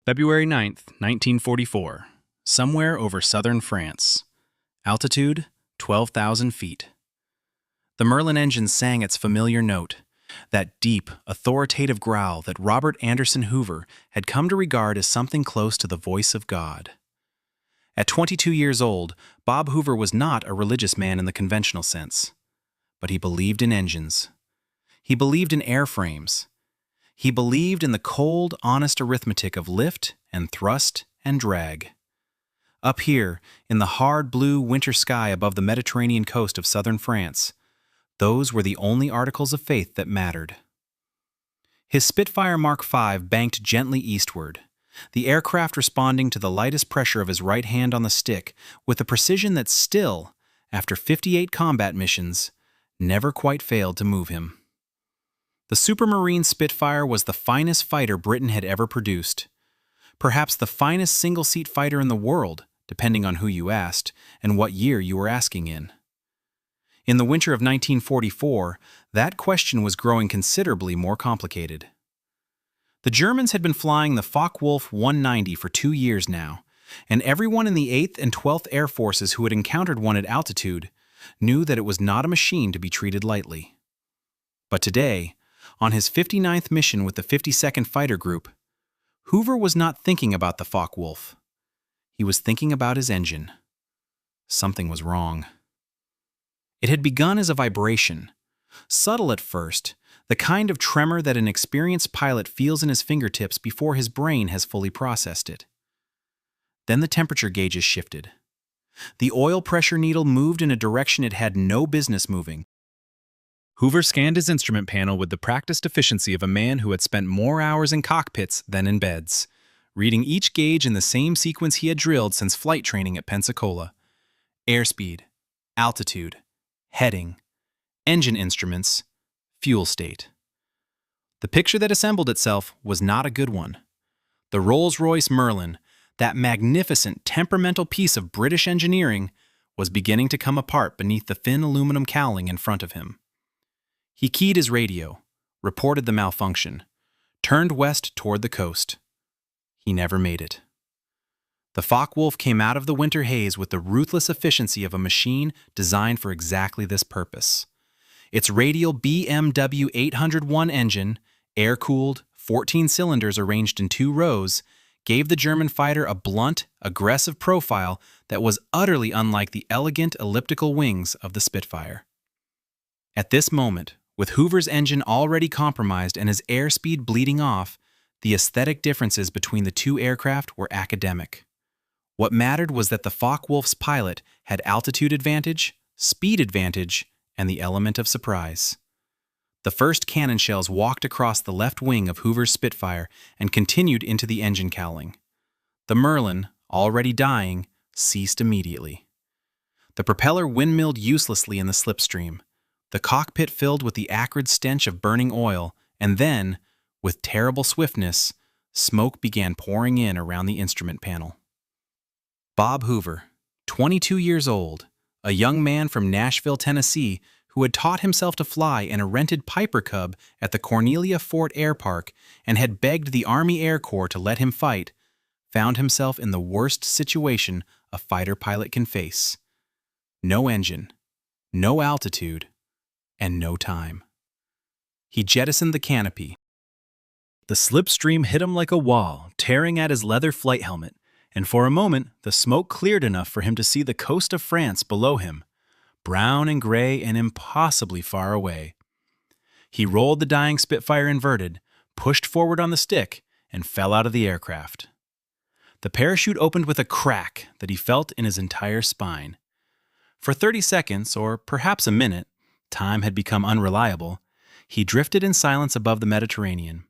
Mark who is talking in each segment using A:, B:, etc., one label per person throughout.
A: February 9th, 1944. Somewhere over southern France. Altitude, 12,000 feet. The Merlin engine sang its familiar note, that deep, authoritative growl that Robert Anderson Hoover had come to regard as something close to the voice of God. At 22 years old, Bob Hoover was not a religious man in the conventional sense, but he believed in engines. He believed in airframes. He believed in the cold, honest arithmetic of lift and thrust and drag. Up here, in the hard blue winter sky above the Mediterranean coast of southern France, those were the only articles of faith that mattered. His Spitfire Mark V banked gently eastward, the aircraft responding to the lightest pressure of his right hand on the stick with a precision that still, after 58 combat missions, never quite failed to move him. The Supermarine Spitfire was the finest fighter Britain had ever produced. Perhaps the finest single-seat fighter in the world, depending on who you asked and what year you were asking in. In the winter of 1944, that question was growing considerably more complicated. The Germans had been flying the Focke-Wulf Fw-190 for 2 years now, and everyone in the 8th and 12th Air Forces who had encountered one at altitude knew that it was not a machine to be treated lightly. But today, on his 59th mission with the 52nd Fighter Group, Hoover was not thinking about the Focke-Wulf. He was thinking about his engine. Something was wrong. It had begun as a vibration, subtle at first, the kind of tremor that an experienced pilot feels in his fingertips before his brain has fully processed it. Then the temperature gauges shifted. The oil pressure needle moved in a direction it had no business moving. Hoover scanned his instrument panel with the practiced efficiency of a man who had spent more hours in cockpits than in beds, reading each gauge in the same sequence he had drilled since flight training at Pensacola. Airspeed, altitude, heading, engine instruments, fuel state. The picture that assembled itself was not a good one. The Rolls-Royce Merlin, that magnificent, temperamental piece of British engineering, was beginning to come apart beneath the thin aluminum cowling in front of him. He keyed his radio, reported the malfunction, turned west toward the coast. He never made it. The Focke-Wulf came out of the winter haze with the ruthless efficiency of a machine designed for exactly this purpose. Its radial BMW 801 engine, air-cooled, 14 cylinders arranged in 2 rows, gave the German fighter a blunt, aggressive profile that was utterly unlike the elegant elliptical wings of the Spitfire. At this moment, with Hoover's engine already compromised and his airspeed bleeding off, the aesthetic differences between the two aircraft were academic. What mattered was that the Focke-Wulf's pilot had altitude advantage, speed advantage, and the element of surprise. The first cannon shells walked across the left wing of Hoover's Spitfire and continued into the engine cowling. The Merlin, already dying, ceased immediately. The propeller windmilled uselessly in the slipstream, the cockpit filled with the acrid stench of burning oil, and then, with terrible swiftness, smoke began pouring in around the instrument panel. Bob Hoover, 22 years old, a young man from Nashville, Tennessee, who had taught himself to fly in a rented Piper Cub at the Cornelia Fort Air Park and had begged the Army Air Corps to let him fight, found himself in the worst situation a fighter pilot can face. No engine, no altitude, and no time. He jettisoned the canopy. The slipstream hit him like a wall, tearing at his leather flight helmet, and for a moment the smoke cleared enough for him to see the coast of France below him, brown and gray and impossibly far away. He rolled the dying Spitfire inverted, pushed forward on the stick, and fell out of the aircraft. The parachute opened with a crack that he felt in his entire spine. For 30 seconds, or perhaps a minute, time had become unreliable, he drifted in silence above the Mediterranean.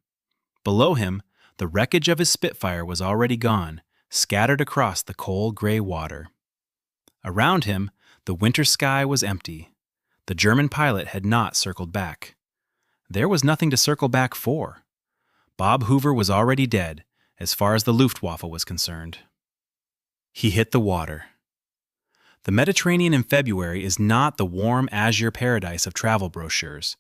A: Below him, the wreckage of his Spitfire was already gone, scattered across the cold gray water. Around him, the winter sky was empty. The German pilot had not circled back. There was nothing to circle back for. Bob Hoover was already dead, as far as the Luftwaffe was concerned. He hit the water. The Mediterranean in February is not the warm azure paradise of travel brochures.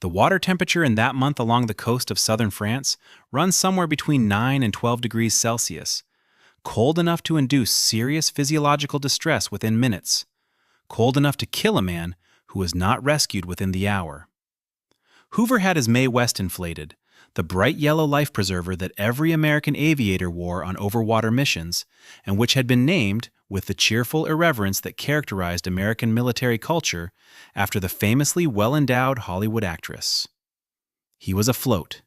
A: The water temperature in that month along the coast of southern France runs somewhere between 9 and 12 degrees Celsius, cold enough to induce serious physiological distress within minutes, cold enough to kill a man who was not rescued within the hour. Hoover had his Mae West inflated, the bright yellow life preserver that every American aviator wore on overwater missions, and which had been named, with the cheerful irreverence that characterized American military culture, after the famously well-endowed Hollywood actress. He was afloat.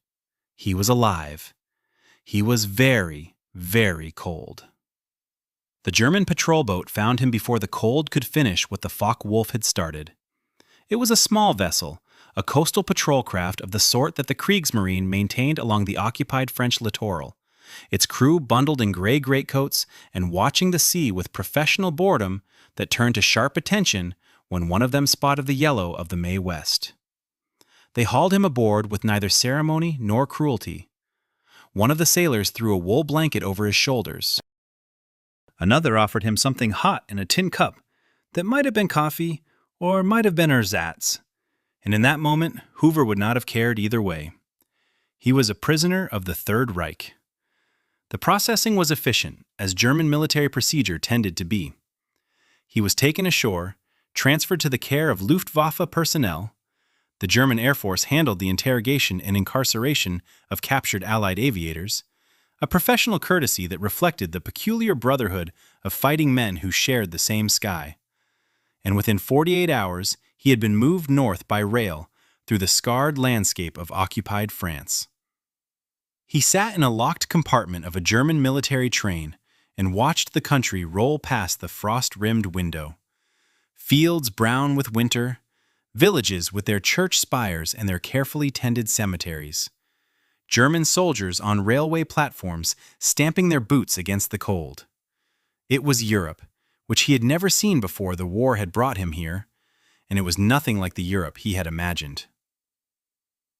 A: He was alive. He was very, very cold. The German patrol boat found him before the cold could finish what the Focke-Wulf had started. It was a small vessel, a coastal patrol craft of the sort that the Kriegsmarine maintained along the occupied French littoral, its crew bundled in gray greatcoats and watching the sea with professional boredom that turned to sharp attention when one of them spotted the yellow of the Mae West. They hauled him aboard with neither ceremony nor cruelty. One of the sailors threw a wool blanket over his shoulders. Another offered him something hot in a tin cup that might have been coffee or might have been ersatz. And in that moment, Hoover would not have cared either way. He was a prisoner of the Third Reich. The processing was efficient, as German military procedure tended to be. He was taken ashore, transferred to the care of Luftwaffe personnel. The German Air Force handled the interrogation and incarceration of captured Allied aviators, a professional courtesy that reflected the peculiar brotherhood of fighting men who shared the same sky. And within 48 hours, he had been moved north by rail through the scarred landscape of occupied France. He sat in a locked compartment of a German military train and watched the country roll past the frost-rimmed window. Fields brown with winter, villages with their church spires and their carefully tended cemeteries. German soldiers on railway platforms stamping their boots against the cold. It was Europe, which he had never seen before the war had brought him here, and it was nothing like the Europe he had imagined.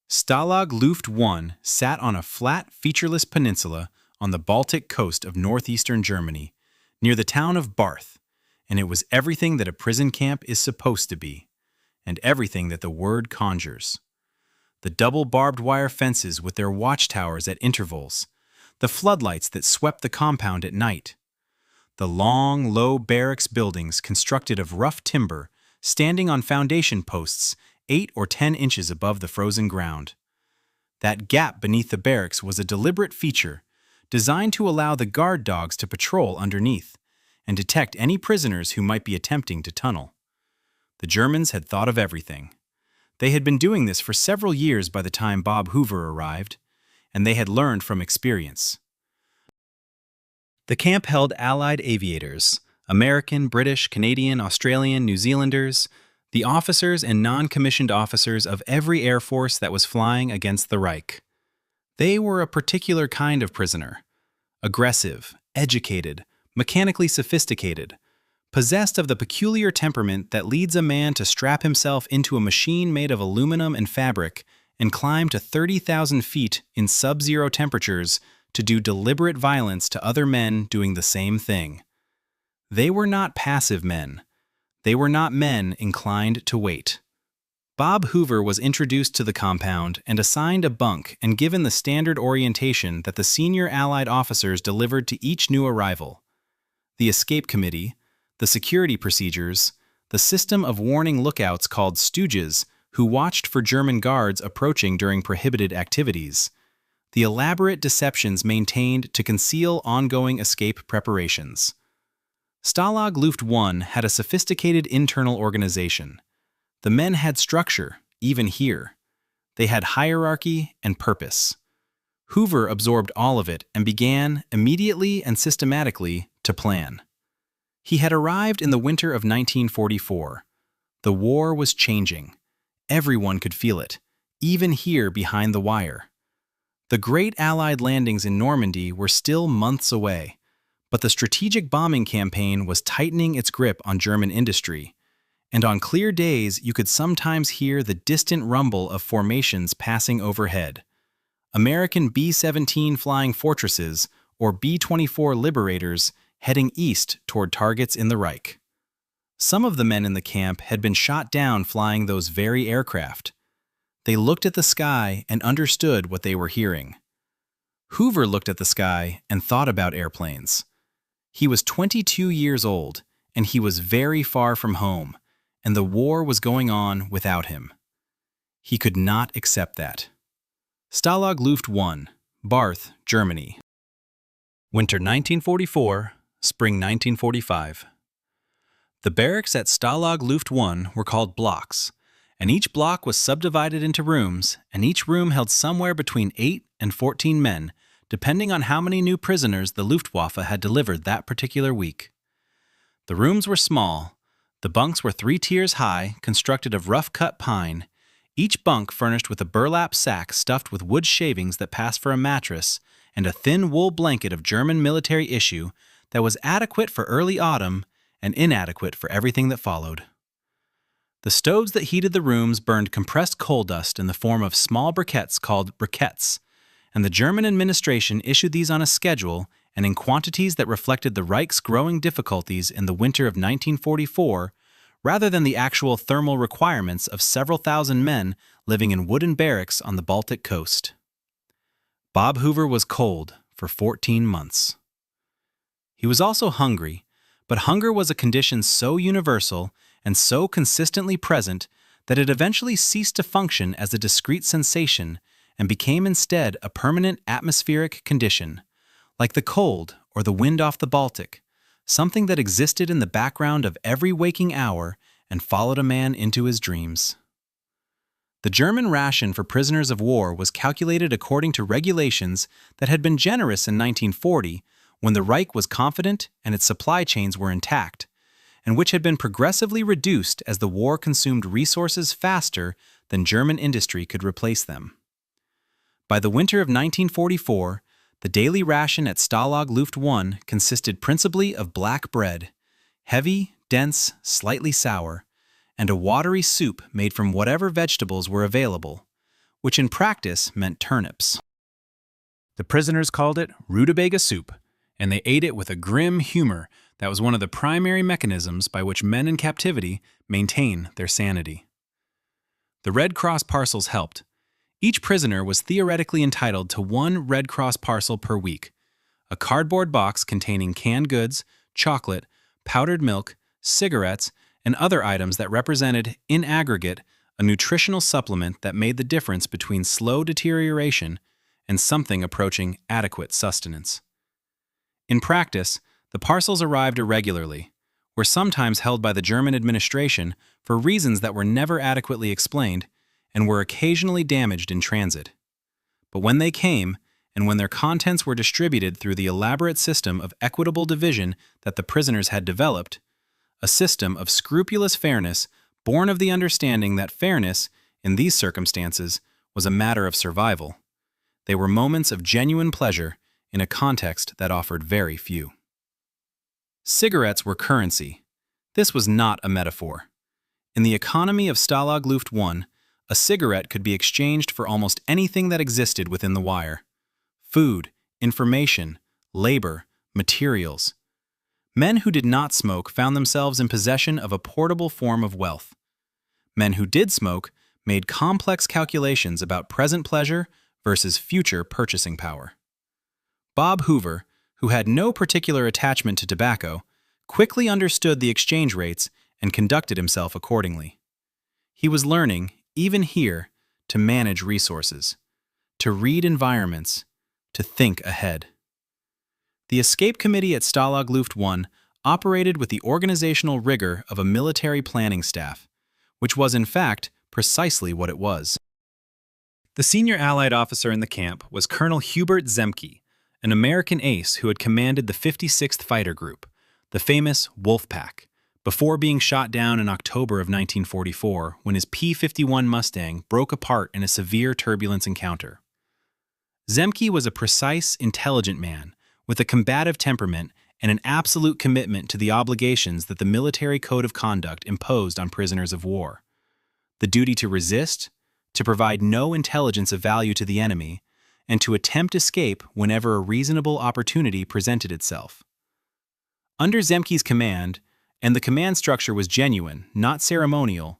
A: Stalag Luft I sat on a flat, featureless peninsula on the Baltic coast of northeastern Germany, near the town of Barth, and it was everything that a prison camp is supposed to be, and everything that the word conjures. The double barbed wire fences with their watchtowers at intervals, the floodlights that swept the compound at night, the long, low barracks buildings constructed of rough timber standing on foundation posts 8 or 10 inches above the frozen ground. That gap beneath the barracks was a deliberate feature, designed to allow the guard dogs to patrol underneath and detect any prisoners who might be attempting to tunnel. The Germans had thought of everything. They had been doing this for several years by the time Bob Hoover arrived, and they had learned from experience. The camp held Allied aviators, American, British, Canadian, Australian, New Zealanders, the officers and non-commissioned officers of every air force that was flying against the Reich. They were a particular kind of prisoner, aggressive, educated, mechanically sophisticated, possessed of the peculiar temperament that leads a man to strap himself into a machine made of aluminum and fabric and climb to 30,000 feet in sub-zero temperatures to do deliberate violence to other men doing the same thing. They were not passive men. They were not men inclined to wait. Bob Hoover was introduced to the compound and assigned a bunk and given the standard orientation that the senior Allied officers delivered to each new arrival. The escape committee, the security procedures, the system of warning lookouts called stooges who watched for German guards approaching during prohibited activities, the elaborate deceptions maintained to conceal ongoing escape preparations. Stalag Luft I had a sophisticated internal organization. The men had structure, even here. They had hierarchy and purpose. Hoover absorbed all of it and began, immediately and systematically, to plan. He had arrived in the winter of 1944. The war was changing. Everyone could feel it, even here behind the wire. The great Allied landings in Normandy were still months away, but the strategic bombing campaign was tightening its grip on German industry, and on clear days you could sometimes hear the distant rumble of formations passing overhead. American B-17 flying fortresses or B-24 Liberators heading east toward targets in the Reich. Some of the men in the camp had been shot down flying those very aircraft. They looked at the sky and understood what they were hearing. Hoover looked at the sky and thought about airplanes. He was 22 years old, and he was very far from home, and the war was going on without him. He could not accept that. Stalag Luft I, Barth, Germany. Winter 1944, spring 1945. The barracks at Stalag Luft I were called blocks, and each block was subdivided into rooms, and each room held somewhere between 8 and 14 men, depending on how many new prisoners the Luftwaffe had delivered that particular week. The rooms were small. The bunks were 3 tiers high, constructed of rough-cut pine, each bunk furnished with a burlap sack stuffed with wood shavings that passed for a mattress, and a thin wool blanket of German military issue that was adequate for early autumn and inadequate for everything that followed. The stoves that heated the rooms burned compressed coal dust in the form of small briquettes called briquettes, and the German administration issued these on a schedule and in quantities that reflected the Reich's growing difficulties in the winter of 1944, rather than the actual thermal requirements of several thousand men living in wooden barracks on the Baltic coast. Bob Hoover was cold for 14 months. He was also hungry, but hunger was a condition so universal and so consistently present that it eventually ceased to function as a discrete sensation and became instead a permanent atmospheric condition, like the cold or the wind off the Baltic, something that existed in the background of every waking hour and followed a man into his dreams. The German ration for prisoners of war was calculated according to regulations that had been generous in 1940 when the Reich was confident and its supply chains were intact, and which had been progressively reduced as the war consumed resources faster than German industry could replace them. By the winter of 1944, the daily ration at Stalag Luft I consisted principally of black bread, heavy, dense, slightly sour, and a watery soup made from whatever vegetables were available, which in practice meant turnips. The prisoners called it rutabaga soup, and they ate it with a grim humor that was one of the primary mechanisms by which men in captivity maintain their sanity. The Red Cross parcels helped. Each prisoner was theoretically entitled to 1 Red Cross parcel per week, a cardboard box containing canned goods, chocolate, powdered milk, cigarettes, and other items that represented, in aggregate, a nutritional supplement that made the difference between slow deterioration and something approaching adequate sustenance. In practice, the parcels arrived irregularly, were sometimes held by the German administration for reasons that were never adequately explained, and were occasionally damaged in transit. But when they came, and when their contents were distributed through the elaborate system of equitable division that the prisoners had developed, a system of scrupulous fairness born of the understanding that fairness, in these circumstances, was a matter of survival, they were moments of genuine pleasure in a context that offered very few. Cigarettes were currency. This was not a metaphor. In the economy of Stalag Luft I, a cigarette could be exchanged for almost anything that existed within the wire: food, information, labor, materials. Men who did not smoke found themselves in possession of a portable form of wealth. Men who did smoke made complex calculations about present pleasure versus future purchasing power. Bob Hoover, who had no particular attachment to tobacco, quickly understood the exchange rates and conducted himself accordingly. He was learning, even here, to manage resources, to read environments, to think ahead. The escape committee at Stalag Luft I operated with the organizational rigor of a military planning staff, which was in fact precisely what it was. The senior Allied officer in the camp was Colonel Hubert Zemke, an American ace who had commanded the 56th Fighter Group, the famous Wolf Pack, before being shot down in October of 1944 when his P-51 Mustang broke apart in a severe turbulence encounter. Zemke was a precise, intelligent man with a combative temperament and an absolute commitment to the obligations that the military code of conduct imposed on prisoners of war: the duty to resist, to provide no intelligence of value to the enemy, and to attempt escape whenever a reasonable opportunity presented itself. Under Zemke's command, and the command structure was genuine, not ceremonial,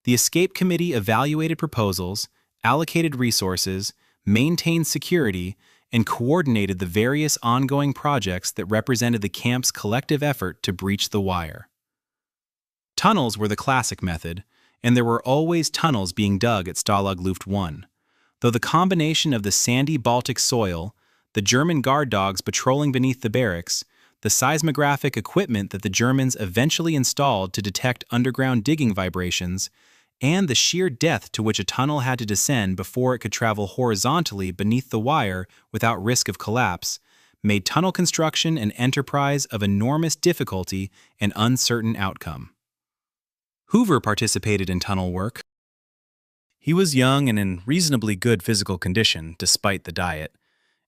A: the escape committee evaluated proposals allocated resources, maintained security, and coordinated the various ongoing projects that represented the camp's collective effort to breach the wire. Tunnels were the classic method, and there were always tunnels being dug at Stalag Luft I, though the combination of the sandy Baltic soil, the German guard dogs patrolling beneath the barracks, the seismographic equipment that the Germans eventually installed to detect underground digging vibrations, and the sheer depth to which a tunnel had to descend before it could travel horizontally beneath the wire without risk of collapse, made tunnel construction an enterprise of enormous difficulty and uncertain outcome. Hoover participated in tunnel work. He was young and in reasonably good physical condition, despite the diet,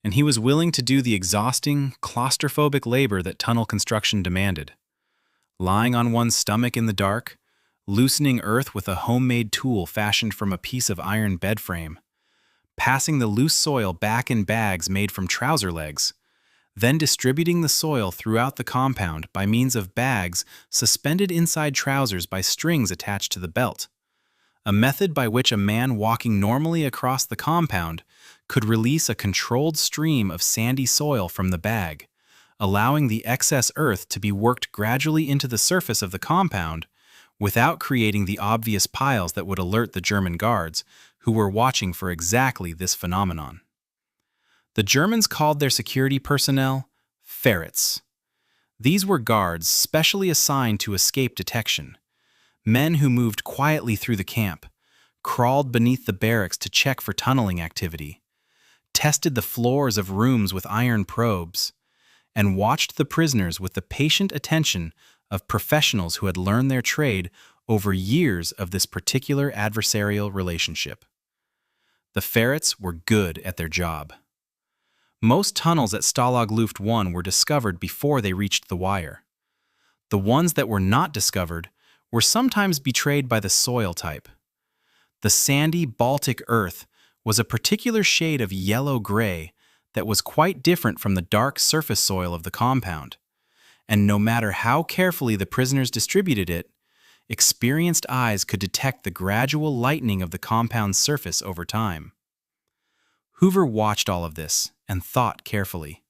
A: and he was willing to do the exhausting, claustrophobic labor that tunnel construction demanded. Lying on one's stomach in the dark, loosening earth with a homemade tool fashioned from a piece of iron bed frame, passing the loose soil back in bags made from trouser legs, then distributing the soil throughout the compound by means of bags suspended inside trousers by strings attached to the belt, a method by which a man walking normally across the compound could release a controlled stream of sandy soil from the bag, allowing the excess earth to be worked gradually into the surface of the compound without creating the obvious piles that would alert the German guards, who were watching for exactly this phenomenon. The Germans called their security personnel ferrets. These were guards specially assigned to escape detection, men who moved quietly through the camp, crawled beneath the barracks to check for tunneling activity, tested the floors of rooms with iron probes, and watched the prisoners with the patient attention of professionals who had learned their trade over years of this particular adversarial relationship. The ferrets were good at their job. Most tunnels at Stalag Luft I were discovered before they reached the wire. The ones that were not discovered were sometimes betrayed by the soil type. The sandy Baltic earth was a particular shade of yellow-gray that was quite different from the dark surface soil of the compound, and no matter how carefully the prisoners distributed it, experienced eyes could detect the gradual lightening of the compound's surface over time. Hoover watched all of this and thought carefully.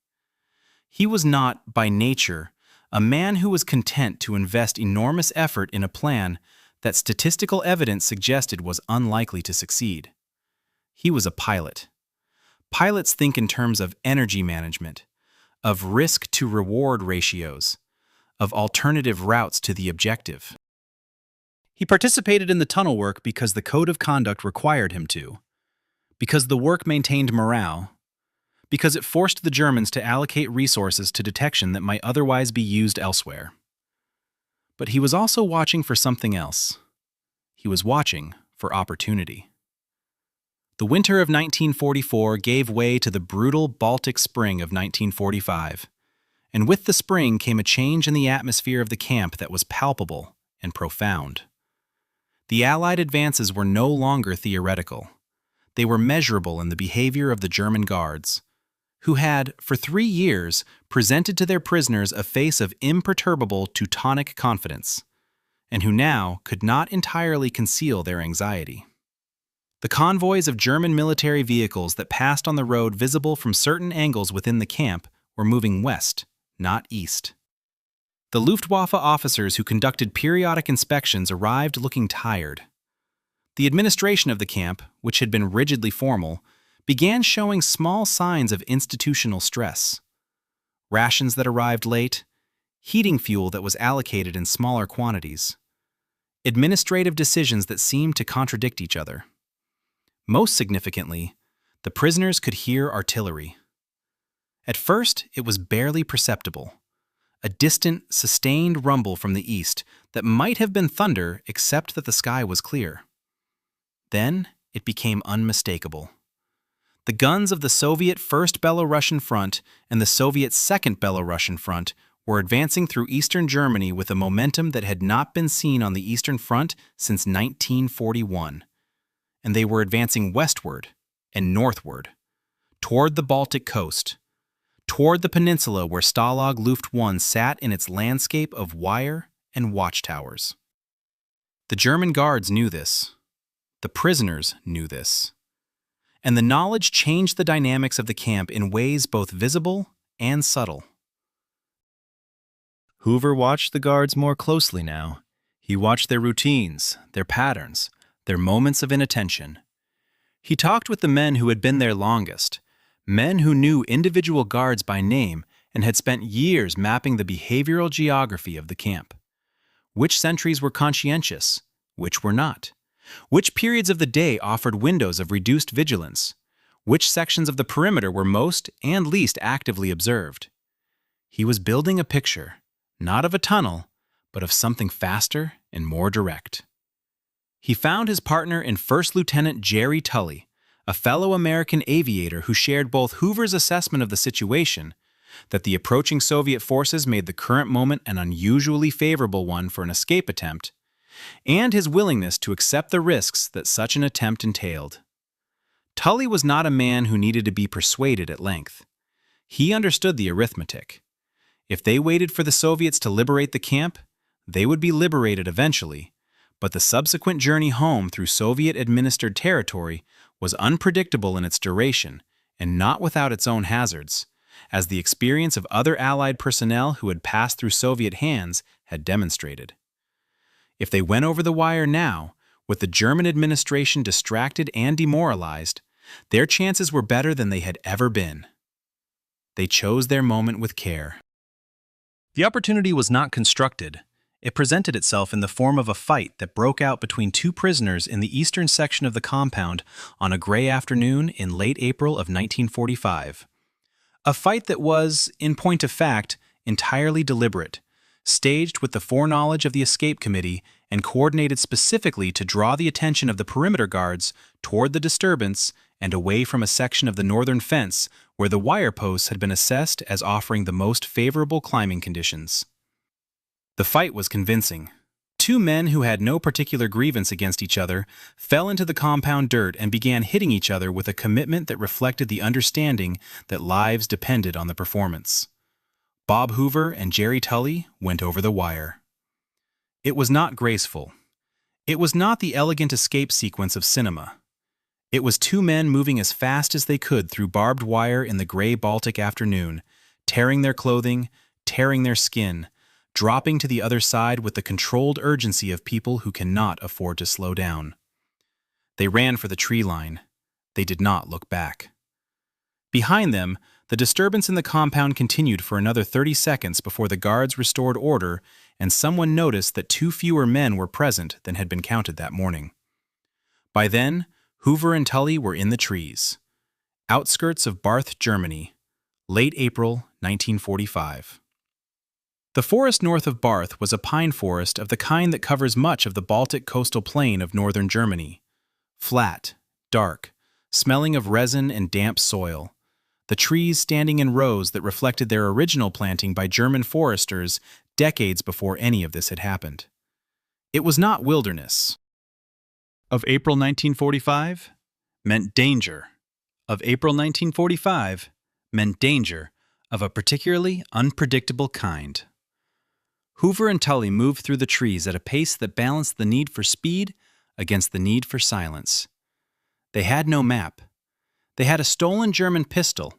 A: He was not, by nature, a man who was content to invest enormous effort in a plan that statistical evidence suggested was unlikely to succeed. He was a pilot. Pilots think in terms of energy management, of risk-to-reward ratios, of alternative routes to the objective. He participated in the tunnel work because the code of conduct required him to, because the work maintained morale, because it forced the Germans to allocate resources to detection that might otherwise be used elsewhere. But he was also watching for something else. He was watching for opportunity. The winter of 1944 gave way to the brutal Baltic spring of 1945, and with the spring came a change in the atmosphere of the camp that was palpable and profound. The Allied advances were no longer theoretical. They were measurable in the behavior of the German guards, who had, for 3 years, presented to their prisoners a face of imperturbable Teutonic confidence, and who now could not entirely conceal their anxiety. The convoys of German military vehicles that passed on the road visible from certain angles within the camp were moving west, not east. The Luftwaffe officers who conducted periodic inspections arrived looking tired. The administration of the camp, which had been rigidly formal, began showing small signs of institutional stress. Rations that arrived late, heating fuel that was allocated in smaller quantities, administrative decisions that seemed to contradict each other. Most significantly, the prisoners could hear artillery. At first, it was barely perceptible, a distant, sustained rumble from the east that might have been thunder except that the sky was clear. Then, it became unmistakable. The guns of the Soviet First Belarusian Front and the Soviet Second Belarusian Front were advancing through eastern Germany with a momentum that had not been seen on the Eastern Front since 1941. And they were advancing westward and northward, toward the Baltic coast, toward the peninsula where Stalag Luft I sat in its landscape of wire and watchtowers. The German guards knew this. The prisoners knew this. and the knowledge changed the dynamics of the camp in ways both visible and subtle.
B: Hoover watched the guards more closely now. He watched their routines, their patterns, their moments of inattention. He talked with the men who had been there longest, men who knew individual guards by name and had spent years mapping the behavioral geography of the camp. Which sentries were conscientious, which were not? Which periods of the day offered windows of reduced vigilance? Which sections of the perimeter were most and least actively observed? He was building a picture, not of a tunnel, but of something faster and more direct. He found his partner in First Lieutenant Jerry Tully, a fellow American aviator who shared both Hoover's assessment of the situation, that the approaching Soviet forces made the current moment an unusually favorable one for an escape attempt, and his willingness to accept the risks that such an attempt entailed. Tully was not a man who needed to be persuaded at length. He understood the arithmetic. If they waited for the Soviets to liberate the camp, they would be liberated eventually, but the subsequent journey home through Soviet-administered territory was unpredictable in its duration and not without its own hazards, as the experience of other Allied personnel who had passed through Soviet hands had demonstrated. If they went over the wire now, with the German administration distracted and demoralized, their chances were better than they had ever been. They chose their moment with care. The opportunity was not constructed. It presented itself in the form of a fight that broke out between two prisoners in the eastern section of the compound on a gray afternoon in late April of 1945. A fight that was, in point of fact, entirely deliberate, staged with the foreknowledge of the escape committee and coordinated specifically to draw the attention of the perimeter guards toward the disturbance and away from a section of the northern fence where the wire posts had been assessed as offering the most favorable climbing conditions. The fight was convincing. Two men who had no particular grievance against each other fell into the compound dirt and began hitting each other with a commitment that reflected the understanding that lives depended on the performance. Bob Hoover and Jerry Tully went over the wire. It was not graceful. It was not the elegant escape sequence of cinema. It was two men moving as fast as they could through barbed wire in the gray Baltic afternoon, tearing their clothing, tearing their skin, dropping to the other side with the controlled urgency of people who cannot afford to slow down. They ran for the tree line. They did not look back. Behind them, the disturbance in the compound continued for another 30 seconds before the guards restored order and someone noticed that 2 fewer men were present than had been counted that morning. By then, Hoover and Tully were in the trees. Outskirts of Barth, Germany. Late April 1945. The forest north of Barth was a pine forest of the kind that covers much of the Baltic coastal plain of northern Germany. Flat, dark, smelling of resin and damp soil. The trees standing in rows that reflected their original planting by German foresters decades before any of this had happened. It was not wilderness. Of April 1945 meant danger. Of April 1945 meant danger of a particularly unpredictable kind. Hoover and Tully moved through the trees at a pace that balanced the need for speed against the need for silence. They had no map. They had a stolen German pistol,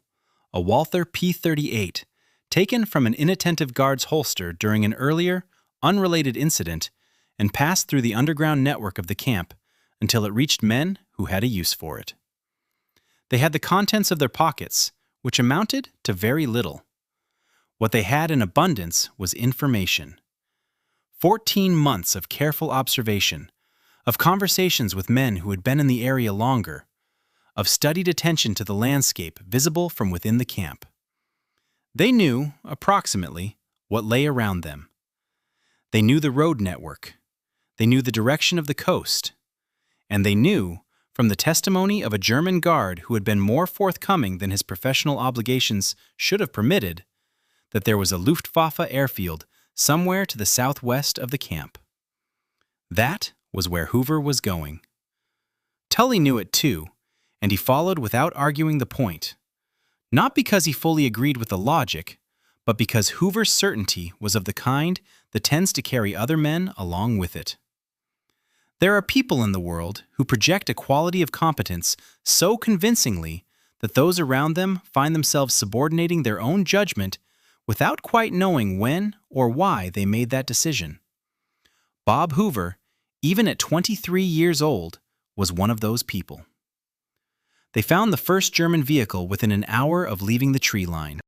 B: a Walther P-38, taken from an inattentive guard's holster during an earlier, unrelated incident and passed through the underground network of the camp until it reached men who had a use for it. They had the contents of their pockets, which amounted to very little. What they had in abundance was information. 14 months of careful observation, of conversations with men who had been in the area longer, of studied attention to the landscape visible from within the camp. They knew, approximately, what lay around them. They knew the road network. They knew the direction of the coast. And they knew, from the testimony of a German guard who had been more forthcoming than his professional obligations should have permitted, that there was a Luftwaffe airfield somewhere to the southwest of the camp. That was where Hoover was going. Tully knew it too, and he followed without arguing the point. Not because he fully agreed with the logic, but because Hoover's certainty was of the kind that tends to carry other men along with it. There are people in the world who project a quality of competence so convincingly that those around them find themselves subordinating their own judgment without quite knowing when or why they made that decision. Bob Hoover, even at 23 years old, was one of those people. They found the first German vehicle within an hour of leaving the tree line.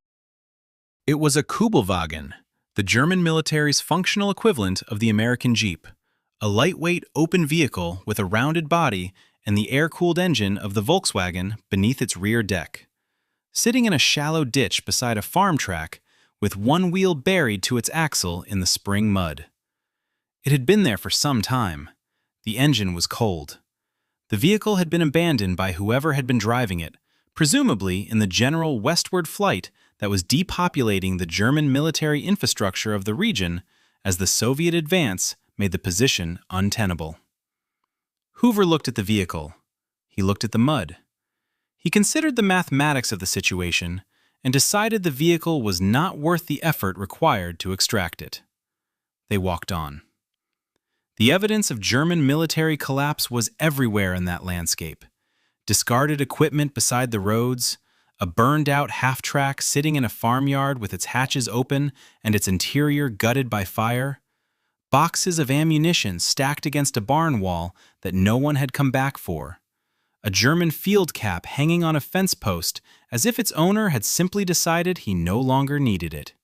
A: It was a Kübelwagen, the German military's functional equivalent of the American Jeep, a lightweight open vehicle with a rounded body and the air-cooled engine of the Volkswagen beneath its rear deck. Sitting in a shallow ditch beside a farm track, with one wheel buried to its axle in the spring mud. It had been there for some time. The engine was cold. The vehicle had been abandoned by whoever had been driving it, presumably in the general westward flight that was depopulating the German military infrastructure of the region as the Soviet advance made the position untenable. Hoover looked at the vehicle. He looked at the mud. He considered the mathematics of the situation and decided the vehicle was not worth the effort required to extract it. They walked on. The evidence of German military collapse was everywhere in that landscape. Discarded equipment beside the roads, a burned-out half-track sitting in a farmyard with its hatches open and its interior gutted by fire, boxes of ammunition stacked against a barn wall that no one had come back for, a German field cap hanging on a fence post as if its owner had simply decided he no longer needed it.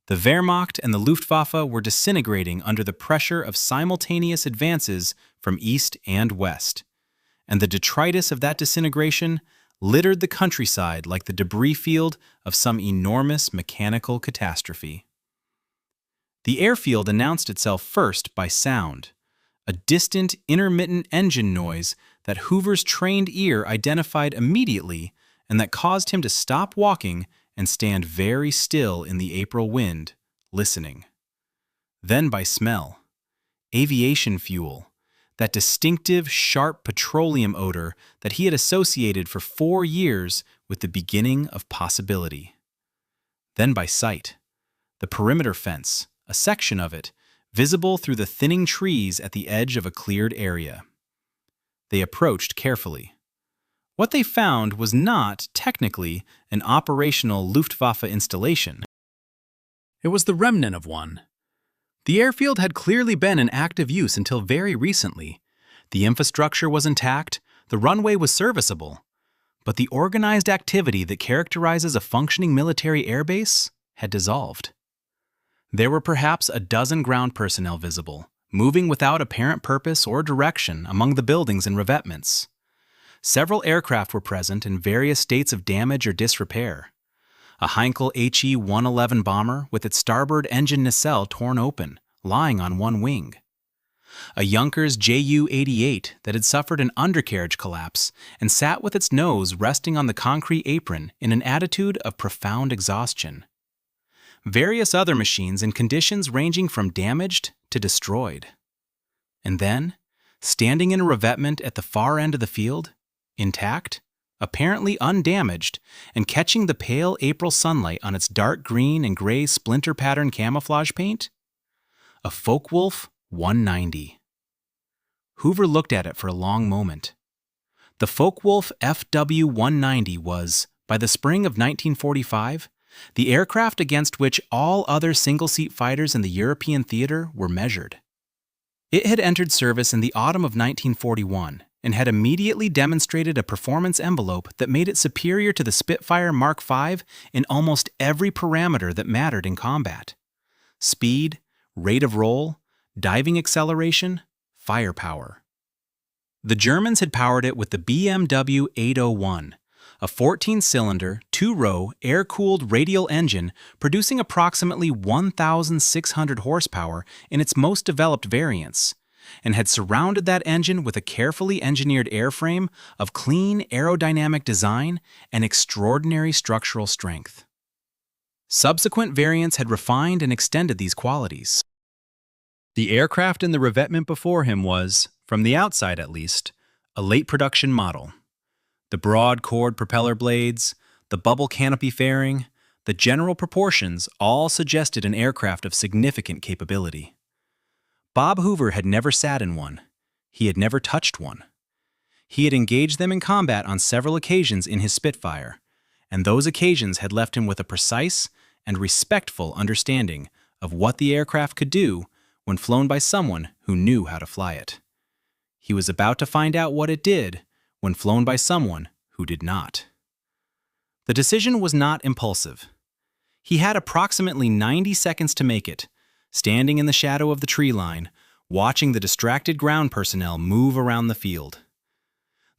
A: The Wehrmacht and the Luftwaffe were disintegrating under the pressure of simultaneous advances from east and west, and the detritus of that disintegration littered the countryside like the debris field of some enormous mechanical catastrophe. The airfield announced itself first by sound, a distant, intermittent engine noise that Hoover's trained ear identified immediately and that caused him to stop walking and stand very still in the April wind, listening. Then by smell, aviation fuel, that distinctive, sharp petroleum odor that he had associated for 4 years with the beginning of possibility. Then by sight, the perimeter fence, a section of it, visible through the thinning trees at the edge of a cleared area. They approached carefully. What they found was not, technically, an operational Luftwaffe installation. It was the remnant of one. The airfield had clearly been in active use until very recently. The infrastructure was intact, the runway was serviceable, but the organized activity that characterizes a functioning military airbase had dissolved. There were perhaps a dozen ground personnel visible, moving without apparent purpose or direction among the buildings and revetments. Several aircraft were present in various states of damage or disrepair. A Heinkel HE-111 bomber with its starboard engine nacelle torn open, lying on one wing. A Junkers Ju-88 that had suffered an undercarriage collapse and sat with its nose resting on the concrete apron in an attitude of profound exhaustion. Various other machines in conditions ranging from damaged to destroyed. And then, standing in a revetment at the far end of the field, intact, apparently undamaged, and catching the pale April sunlight on its dark green and gray splinter-pattern camouflage paint, a Focke-Wulf Fw-190. Hoover looked at it for a long moment. The Focke-Wulf Fw-190 was, by the spring of 1945, the aircraft against which all other single-seat fighters in the European theater were measured. It had entered service in the autumn of 1941 and had immediately demonstrated a performance envelope that made it superior to the Spitfire Mark V in almost every parameter that mattered in combat. Speed, rate of roll, diving acceleration, firepower. The Germans had powered it with the BMW 801, a 14-cylinder, 2-row, air-cooled radial engine producing approximately 1,600 horsepower in its most developed variants, and had surrounded that engine with a carefully engineered airframe of clean aerodynamic design and extraordinary structural strength. Subsequent variants had refined and extended these qualities. The aircraft in the revetment before him was, from the outside at least, a late production model. The broad chord propeller blades, the bubble canopy fairing, the general proportions all suggested an aircraft of significant capability. Bob Hoover had never sat in one. He had never touched one. He had engaged them in combat on several occasions in his Spitfire, and those occasions had left him with a precise and respectful understanding of what the aircraft could do when flown by someone who knew how to fly it. He was about to find out what it did when flown by someone who did not. The decision was not impulsive. He had approximately 90 seconds to make it, standing in the shadow of the tree line, watching the distracted ground personnel move around the field.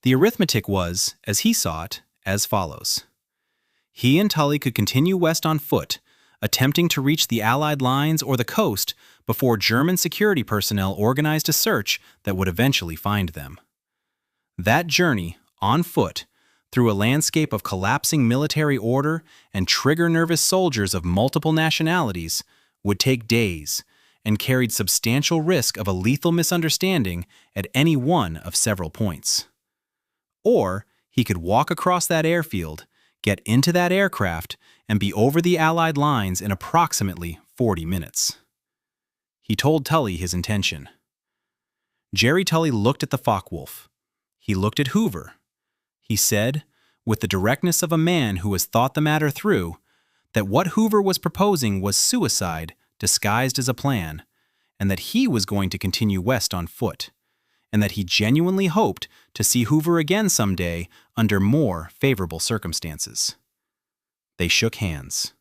A: The arithmetic was, as he saw it, as follows. He and Tully could continue west on foot, attempting to reach the Allied lines or the coast before German security personnel organized a search that would eventually find them. That journey, on foot, through a landscape of collapsing military order and trigger-nervous soldiers of multiple nationalities, would take days and carried substantial risk of a lethal misunderstanding at any one of several points. Or he could walk across that airfield, get into that aircraft, and be over the Allied lines in approximately 40 minutes. He told Tully his intention. Jerry Tully looked at the Focke-Wulf. He looked at Hoover. He said, with the directness of a man who has thought the matter through, that what Hoover was proposing was suicide disguised as a plan, and that he was going to continue west on foot, and that he genuinely hoped to see Hoover again someday under more favorable circumstances. They shook hands.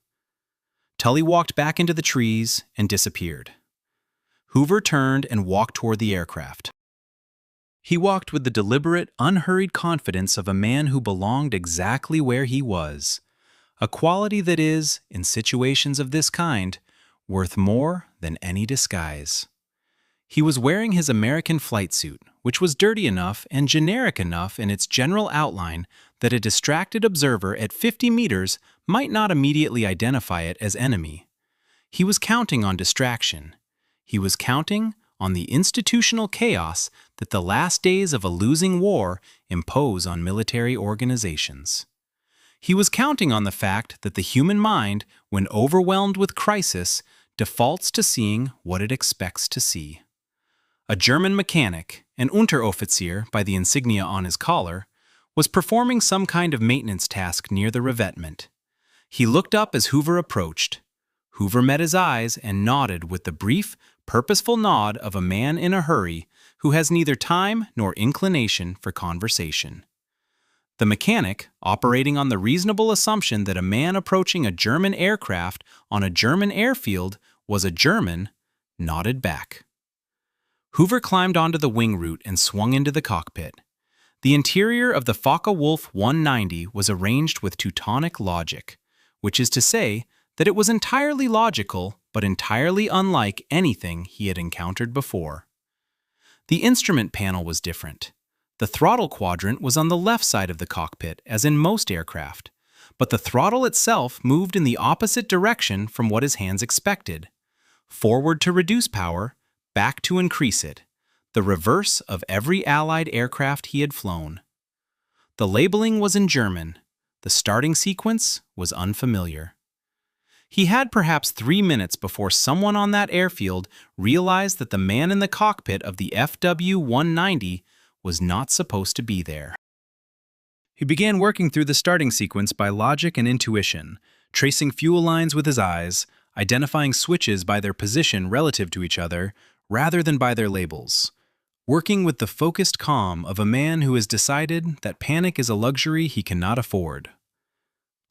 A: Tully walked back into the trees and disappeared. Hoover turned and walked toward the aircraft. He walked with the deliberate, unhurried confidence of a man who belonged exactly where he was, a quality that is, in situations of this kind, worth more than any disguise. He was wearing his American flight suit, which was dirty enough and generic enough in its general outline that a distracted observer at 50 meters might not immediately identify it as enemy. He was counting on distraction. He was counting on the institutional chaos that the last days of a losing war impose on military organizations. He was counting on the fact that the human mind, when overwhelmed with crisis, defaults to seeing what it expects to see. A German mechanic, an Unteroffizier by the insignia on his collar, was performing some kind of maintenance task near the revetment. He looked up as Hoover approached. Hoover met his eyes and nodded with the brief, purposeful nod of a man in a hurry who has neither time nor inclination for conversation. The mechanic, operating on the reasonable assumption that a man approaching a German aircraft on a German airfield was a German, nodded back. Hoover climbed onto the wing root and swung into the cockpit. The interior of the Focke-Wulf Fw-190 was arranged with Teutonic logic, which is to say that it was entirely logical but entirely unlike anything he had encountered before. The instrument panel was different. The throttle quadrant was on the left side of the cockpit, as in most aircraft, but the throttle itself moved in the opposite direction from what his hands expected. Forward to reduce power, back to increase it, the reverse of every Allied aircraft he had flown. The labeling was in German. The starting sequence was unfamiliar. He had perhaps 3 minutes before someone on that airfield realized that the man in the cockpit of the Fw-190 was not supposed to be there. He began working through the starting sequence by logic and intuition, tracing fuel lines with his eyes, identifying switches by their position relative to each other, rather than by their labels. Working with the focused calm of a man who has decided that panic is a luxury he cannot afford.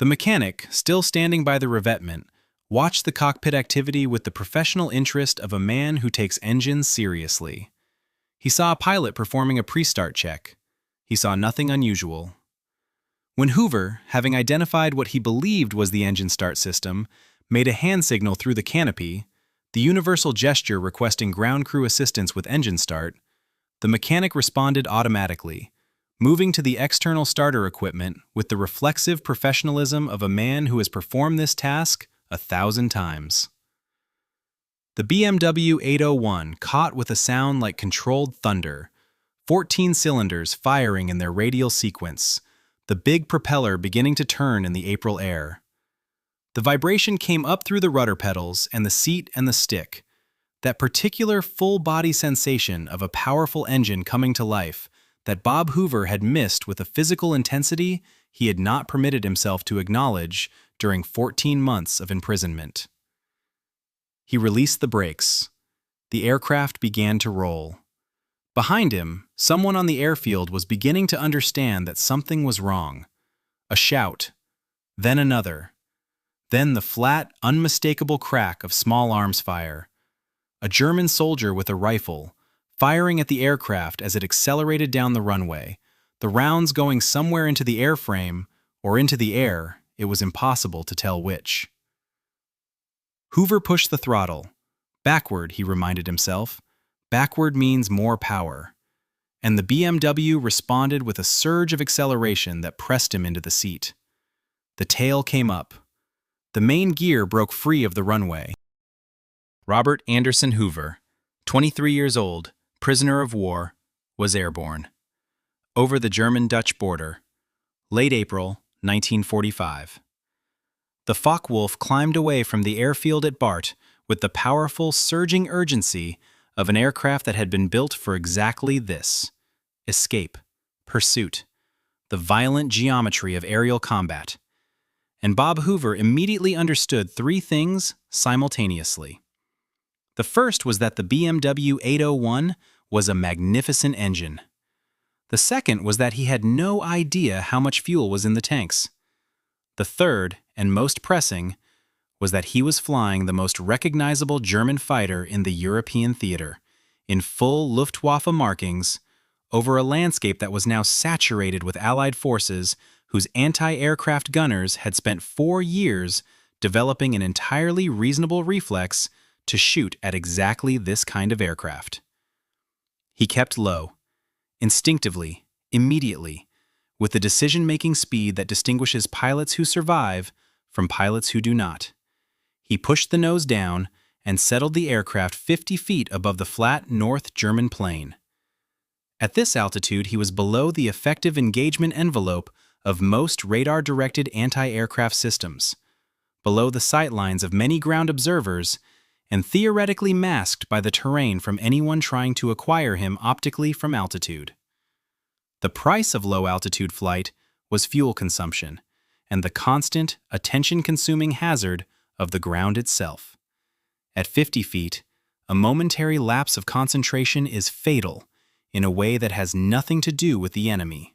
A: The mechanic, still standing by the revetment, watched the cockpit activity with the professional interest of a man who takes engines seriously. He saw a pilot performing a pre-start check. He saw nothing unusual. When Hoover, having identified what he believed was the engine start system, made a hand signal through the canopy, the universal gesture requesting ground crew assistance with engine start, the mechanic responded automatically, moving to the external starter equipment with the reflexive professionalism of a man who has performed this task 1,000 times. The BMW 801 caught with a sound like controlled thunder, 14 cylinders firing in their radial sequence, the big propeller beginning to turn in the April air. The vibration came up through the rudder pedals and the seat and the stick.
B: That particular full-body sensation of a powerful engine coming to life that Bob Hoover had missed with a physical intensity he had not permitted himself to acknowledge during 14 months of imprisonment. He released the brakes. The aircraft began to roll. Behind him, someone on the airfield was beginning to understand that something was wrong. A shout, then another, then the flat, unmistakable crack of small arms fire. A German soldier with a rifle, firing at the aircraft as it accelerated down the runway, the rounds going somewhere into the airframe or into the air, it was impossible to tell which. Hoover pushed the throttle. Backward, he reminded himself. Backward means more power. And the BMW responded with a surge of acceleration that pressed him into the seat. The tail came up. The main gear broke free of the runway. Robert Anderson Hoover, 23 years old, prisoner of war, was airborne. Over the German-Dutch border. Late April, 1945. The Focke-Wulf climbed away from the airfield at Bart with the powerful, surging urgency of an aircraft that had been built for exactly this: escape, pursuit, the violent geometry of aerial combat. And Bob Hoover immediately understood three things simultaneously. The first was that the BMW 801 was a magnificent engine. The second was that he had no idea how much fuel was in the tanks. The third, and most pressing, was that he was flying the most recognizable German fighter in the European theater, in full Luftwaffe markings, over a landscape that was now saturated with Allied forces whose anti-aircraft gunners had spent 4 years developing an entirely reasonable reflex to shoot at exactly this kind of aircraft. He kept low, instinctively, immediately, with the decision-making speed that distinguishes pilots who survive from pilots who do not. He pushed the nose down and settled the aircraft 50 feet above the flat North German plain. At this altitude, he was below the effective engagement envelope of most radar-directed anti-aircraft systems, below the sightlines of many ground observers, and theoretically masked by the terrain from anyone trying to acquire him optically from altitude. The price of low-altitude flight was fuel consumption and the constant, attention-consuming hazard of the ground itself. At 50 feet, a momentary lapse of concentration is fatal in a way that has nothing to do with the enemy.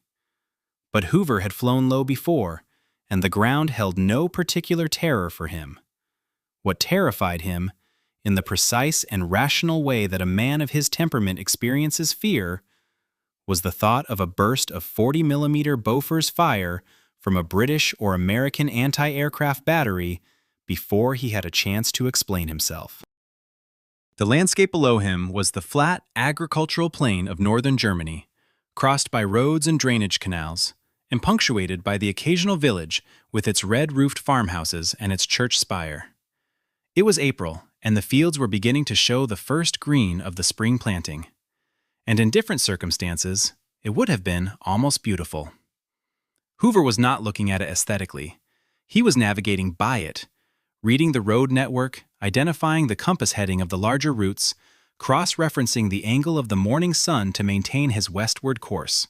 B: But Hoover had flown low before, and the ground held no particular terror for him. What terrified him, in the precise and rational way that a man of his temperament experiences fear, was the thought of a burst of 40mm Bofors fire from a British or American anti-aircraft battery before he had a chance to explain himself. The landscape below him was the flat, agricultural plain of northern Germany, crossed by roads and drainage canals, and punctuated by the occasional village with its red-roofed farmhouses and its church spire. It was April, and the fields were beginning to show the first green of the spring planting. And in different circumstances, it would have been almost beautiful. Hoover was not looking at it aesthetically. He was navigating by it, reading the road network, identifying the compass heading of the larger routes, cross-referencing the angle of the morning sun to maintain his westward course.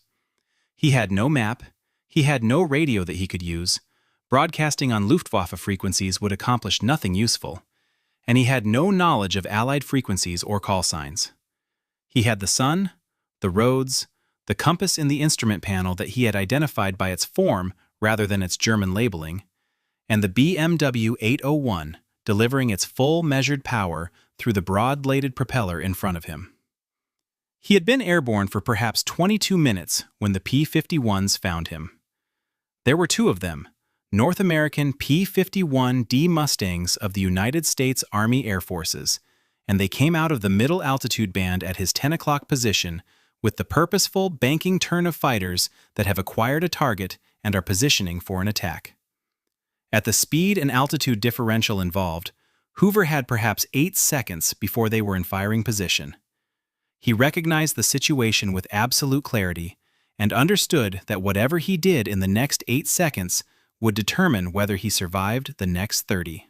B: He had no map, he had no radio that he could use, broadcasting on Luftwaffe frequencies would accomplish nothing useful, and he had no knowledge of Allied frequencies or call signs. He had the sun, the roads, the compass in the instrument panel that he had identified by its form rather than its German labeling, and the BMW 801 delivering its full measured power through the broad-bladed propeller in front of him. He had been airborne for perhaps 22 minutes when the P-51s found him. There were 2 of them, North American P-51D Mustangs of the United States Army Air Forces, and they came out of the middle altitude band at his 10 o'clock position with the purposeful, banking turn of fighters that have acquired a target and are positioning for an attack. At the speed and altitude differential involved, Hoover had perhaps 8 seconds before they were in firing position. He recognized the situation with absolute clarity and understood that whatever he did in the next 8 seconds would determine whether he survived the next 30.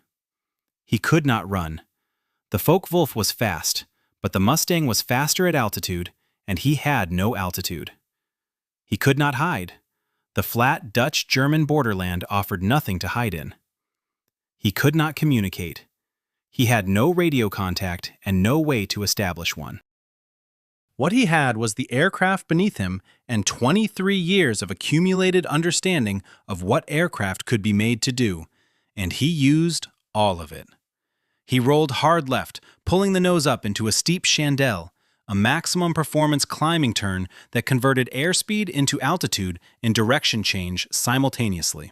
B: He could not run. The Focke-Wulf was fast, but the Mustang was faster at altitude, and he had no altitude. He could not hide. The flat Dutch-German borderland offered nothing to hide in. He could not communicate. He had no radio contact and no way to establish one. What he had was the aircraft beneath him and 23 years of accumulated understanding of what aircraft could be made to do, and he used all of it. He rolled hard left, pulling the nose up into a steep chandelle, a maximum performance climbing turn that converted airspeed into altitude and direction change simultaneously.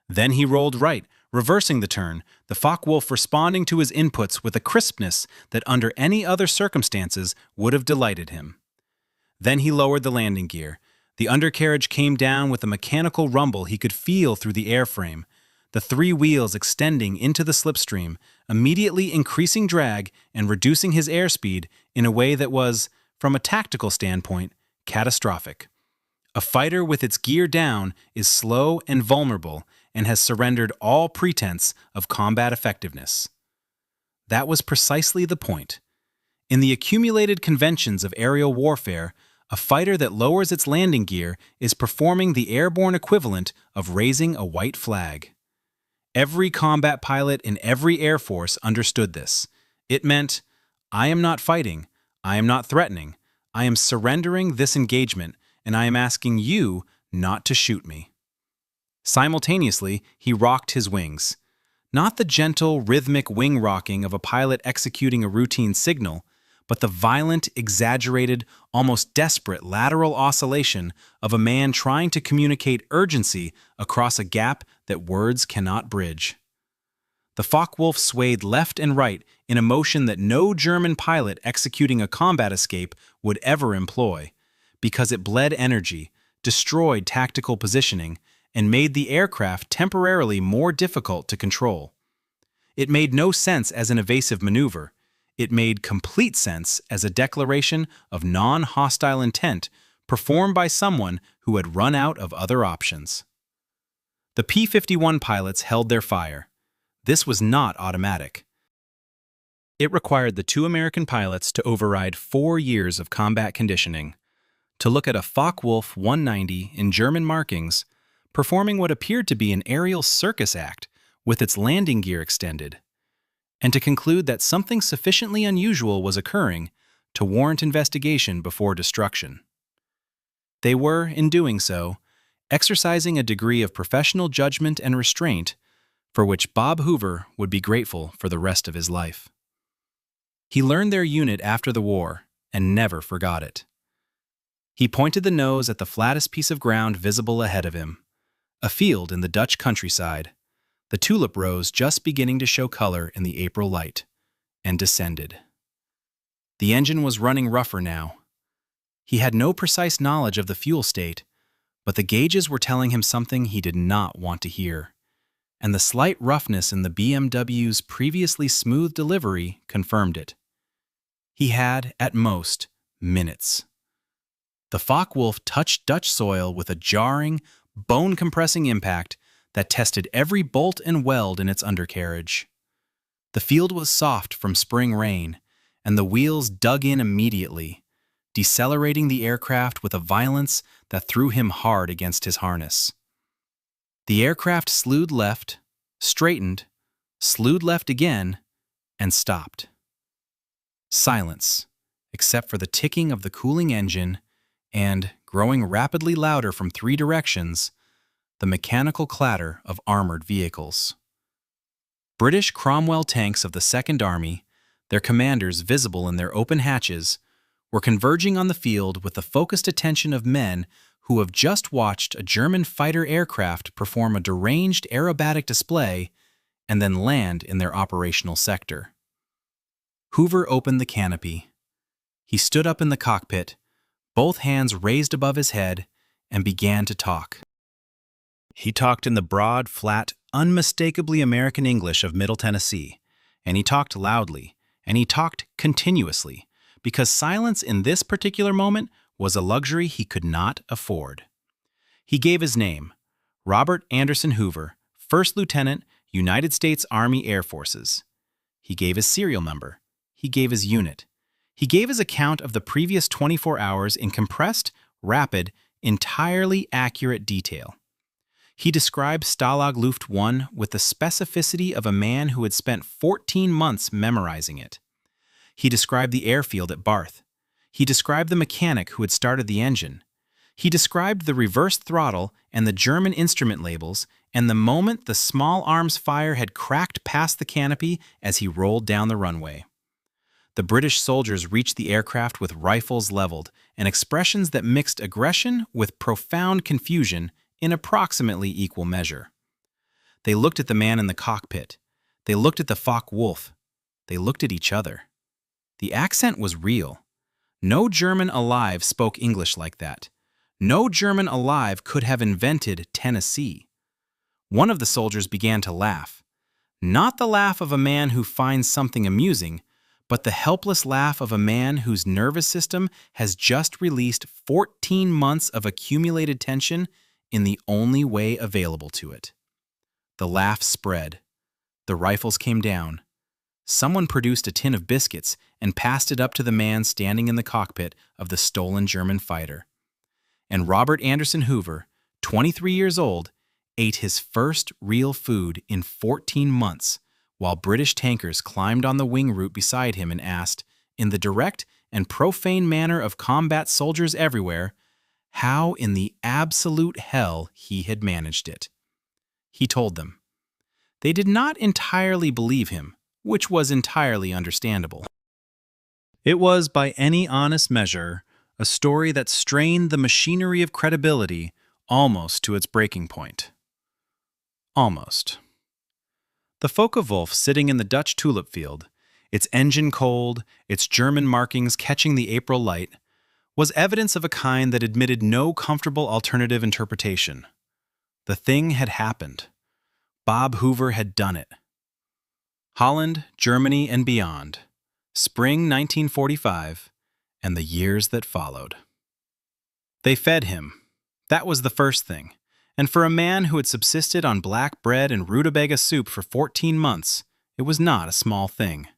B: Then he rolled right, reversing the turn, the Focke-Wulf responding to his inputs with a crispness that under any other circumstances would have delighted him. Then he lowered the landing gear. The undercarriage came down with a mechanical rumble he could feel through the airframe, the three wheels extending into the slipstream, immediately increasing drag and reducing his airspeed in a way that was, from a tactical standpoint, catastrophic. A fighter with its gear down is slow and vulnerable and has surrendered all pretense of combat effectiveness. That was precisely the point. In the accumulated conventions of aerial warfare, a fighter that lowers its landing gear is performing the airborne equivalent of raising a white flag. Every combat pilot in every air force understood this. It meant, I am not fighting, I am not threatening, I am surrendering this engagement, and I am asking you not to shoot me. Simultaneously, he rocked his wings. Not the gentle, rhythmic wing rocking of a pilot executing a routine signal, but the violent, exaggerated, almost desperate lateral oscillation of a man trying to communicate urgency across a gap that words cannot bridge. The Focke-Wulf swayed left and right in a motion that no German pilot executing a combat escape would ever employ, because it bled energy, destroyed tactical positioning, and made the aircraft temporarily more difficult to control. It made no sense as an evasive maneuver. It made complete sense as a declaration of non-hostile intent performed by someone who had run out of other options. The P-51 pilots held their fire. This was not automatic. It required the two American pilots to override 4 years of combat conditioning, to look at a Focke-Wulf Fw-190 in German markings, performing what appeared to be an aerial circus act with its landing gear extended, and to conclude that something sufficiently unusual was occurring to warrant investigation before destruction. They were, in doing so, exercising a degree of professional judgment and restraint for which Bob Hoover would be grateful for the rest of his life. He learned their unit after the war and never forgot it. He pointed the nose at the flattest piece of ground visible ahead of him, a field in the Dutch countryside, the tulip rows just beginning to show color in the April light, and descended. The engine was running rougher now. He had no precise knowledge of the fuel state, but the gauges were telling him something he did not want to hear, and the slight roughness in the BMW's previously smooth delivery confirmed it. He had, at most, minutes. The Focke-Wulf touched Dutch soil with a jarring, bone-compressing impact that tested every bolt and weld in its undercarriage. The field was soft from spring rain, and the wheels dug in immediately, decelerating the aircraft with a violence that threw him hard against his harness. The aircraft slewed left, straightened, slewed left again, and stopped. Silence, except for the ticking of the cooling engine and, growing rapidly louder from 3 directions, the mechanical clatter of armored vehicles. British Cromwell tanks of the Second Army, their commanders visible in their open hatches, were converging on the field with the focused attention of men who have just watched a German fighter aircraft perform a deranged aerobatic display and then land in their operational sector. Hoover opened the canopy. He stood up in the cockpit, both hands raised above his head, and began to talk. He talked in the broad, flat, unmistakably American English of Middle Tennessee, and he talked loudly, and he talked continuously, because silence in this particular moment was a luxury he could not afford. He gave his name, Robert Anderson Hoover, 1st Lieutenant, United States Army Air Forces. He gave his serial number. He gave his unit. He gave his account of the previous 24 hours in compressed, rapid, entirely accurate detail. He described Stalag Luft I with the specificity of a man who had spent 14 months memorizing it. He described the airfield at Barth. He described the mechanic who had started the engine. He described the reverse throttle and the German instrument labels, and the moment the small arms fire had cracked past the canopy as he rolled down the runway. The British soldiers reached the aircraft with rifles leveled and expressions that mixed aggression with profound confusion in approximately equal measure. They looked at the man in the cockpit. They looked at the Focke-Wulf. They looked at each other. The accent was real. No German alive spoke English like that. No German alive could have invented Tennessee. One of the soldiers began to laugh. Not the laugh of a man who finds something amusing, but the helpless laugh of a man whose nervous system has just released 14 months of accumulated tension in the only way available to it. The laugh spread. The rifles came down. Someone produced a tin of biscuits and passed it up to the man standing in the cockpit of the stolen German fighter. And Robert Anderson Hoover, 23 years old, ate his first real food in 14 months while British tankers climbed on the wing root beside him and asked, in the direct and profane manner of combat soldiers everywhere, how in the absolute hell he had managed it. He told them. They did not entirely believe him, which was entirely understandable.
A: It was, by any honest measure, a story that strained the machinery of credibility almost to its breaking point. Almost. The Focke-Wulf sitting in the Dutch tulip field, its engine cold, its German markings catching the April light, was evidence of a kind that admitted no comfortable alternative interpretation. The thing had happened. Bob Hoover had done it. Holland, Germany, and beyond. Spring 1945, and the years that followed. They fed him. That was the first thing. And for a man who had subsisted on black bread and rutabaga soup for 14 months, it was not a small thing.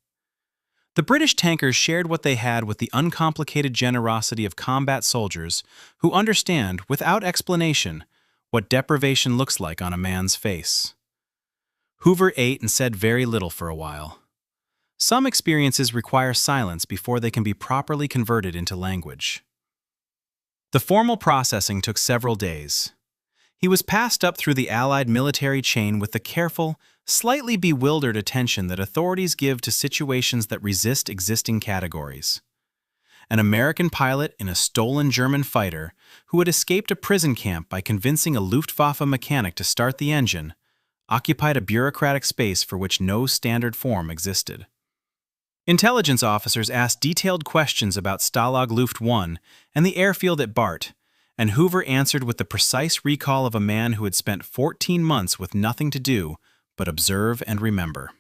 A: The British tankers shared what they had with the uncomplicated generosity of combat soldiers who understand, without explanation, what deprivation looks like on a man's face. Hoover ate and said very little for a while. Some experiences require silence before they can be properly converted into language. The formal processing took several days. He was passed up through the Allied military chain with the careful, slightly bewildered attention that authorities give to situations that resist existing categories. An American pilot in a stolen German fighter who had escaped a prison camp by convincing a Luftwaffe mechanic to start the engine occupied a bureaucratic space for which no standard form existed. Intelligence officers asked detailed questions about Stalag Luft I and the airfield at Barth, and Hoover answered with the precise recall of a man who had spent 14 months with nothing to do but observe and remember.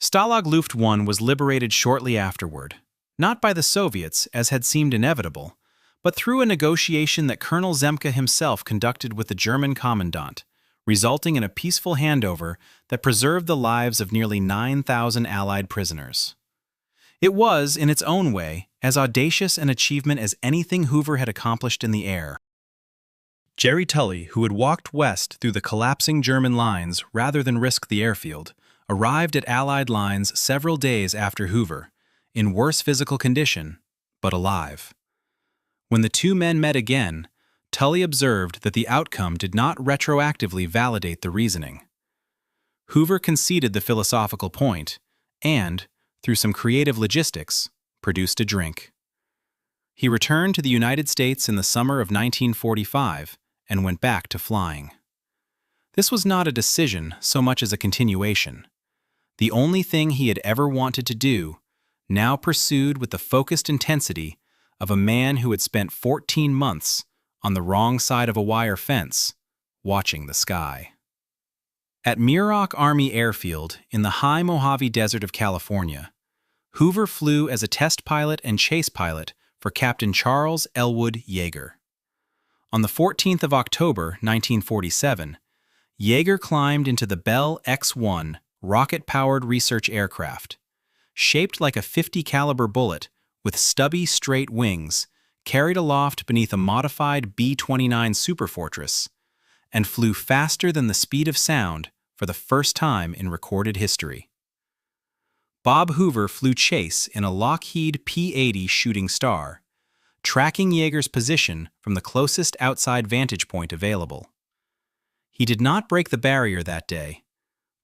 A: Stalag Luft I was liberated shortly afterward, not by the Soviets, as had seemed inevitable, but through a negotiation that Colonel Zemke himself conducted with the German commandant, resulting in a peaceful handover that preserved the lives of nearly 9,000 Allied prisoners. It was, in its own way, as audacious an achievement as anything Hoover had accomplished in the air. Jerry Tully, who had walked west through the collapsing German lines rather than risk the airfield, arrived at Allied lines several days after Hoover, in worse physical condition, but alive. When the two men met again, Tully observed that the outcome did not retroactively validate the reasoning. Hoover conceded the philosophical point and, through some creative logistics, produced a drink. He returned to the United States in the summer of 1945 and went back to flying. This was not a decision so much as a continuation. The only thing he had ever wanted to do, now pursued with the focused intensity of a man who had spent 14 months on the wrong side of a wire fence, watching the sky. At Muroc Army Airfield in the high Mojave Desert of California, Hoover flew as a test pilot and chase pilot for Captain Charles Elwood Yeager. On the 14th of October, 1947, Yeager climbed into the Bell X-1
B: rocket-powered research aircraft. Shaped like a .50 caliber bullet, with stubby, straight wings, carried aloft beneath a modified B-29 Superfortress, and flew faster than the speed of sound for the first time in recorded history. Bob Hoover flew chase in a Lockheed P-80 Shooting Star, tracking Yeager's position from the closest outside vantage point available. He did not break the barrier that day,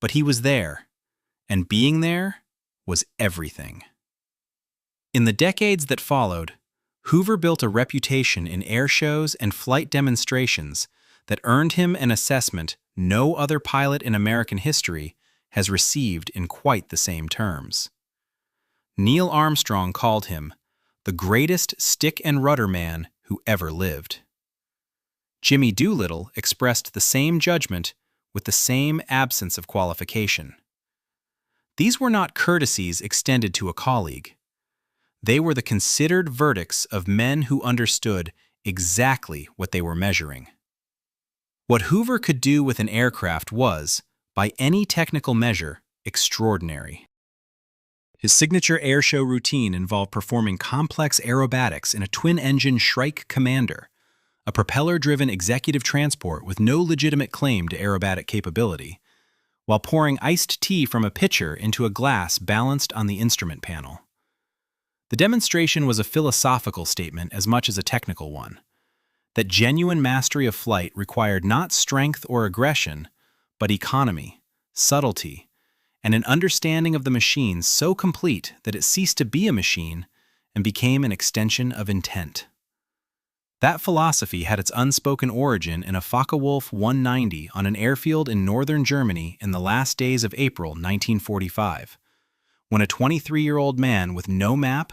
B: but he was there, and being there was everything. In the decades that followed, Hoover built a reputation in air shows and flight demonstrations that earned him an assessment no other pilot in American history has received in quite the same terms. Neil Armstrong called him the greatest stick and rudder man who ever lived. Jimmy Doolittle expressed the same judgment with the same absence of qualification. These were not courtesies extended to a colleague. They were the considered verdicts of men who understood exactly what they were measuring. What Hoover could do with an aircraft was, by any technical measure, extraordinary. His signature airshow routine involved performing complex aerobatics in a twin-engine Shrike Commander, a propeller-driven executive transport with no legitimate claim to aerobatic capability, while pouring iced tea from a pitcher into a glass balanced on the instrument panel. The demonstration was a philosophical statement as much as a technical one, that genuine mastery of flight required not strength or aggression, but economy, subtlety, and an understanding of the machine so complete that it ceased to be a machine and became an extension of intent. That philosophy had its unspoken origin in a Focke-Wulf Fw-190 on an airfield in northern Germany in the last days of April 1945, when a 23-year-old man with no map,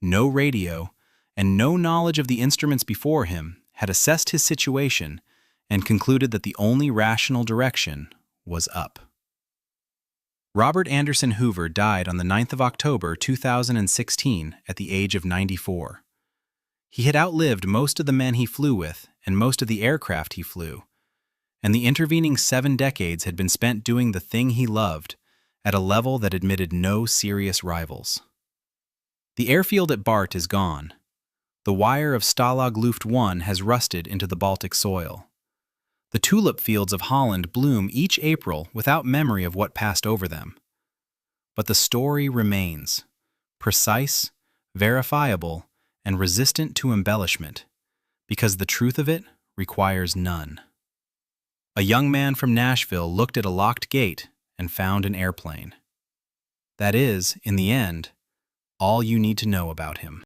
B: no radio, and no knowledge of the instruments before him had assessed his situation and concluded that the only rational direction was up. Robert Anderson Hoover died on the 9th of October 2016 at the age of 94. He had outlived most of the men he flew with and most of the aircraft he flew, and the intervening 7 decades had been spent doing the thing he loved at a level that admitted no serious rivals. The airfield at Bart is gone. The wire of Stalag Luft I has rusted into the Baltic soil. The tulip fields of Holland bloom each April without memory of what passed over them. But the story remains, precise, verifiable, and resistant to embellishment, because the truth of it requires none. A young man from Nashville looked at a locked gate and found an airplane. That is, in the end, all you need to know about him.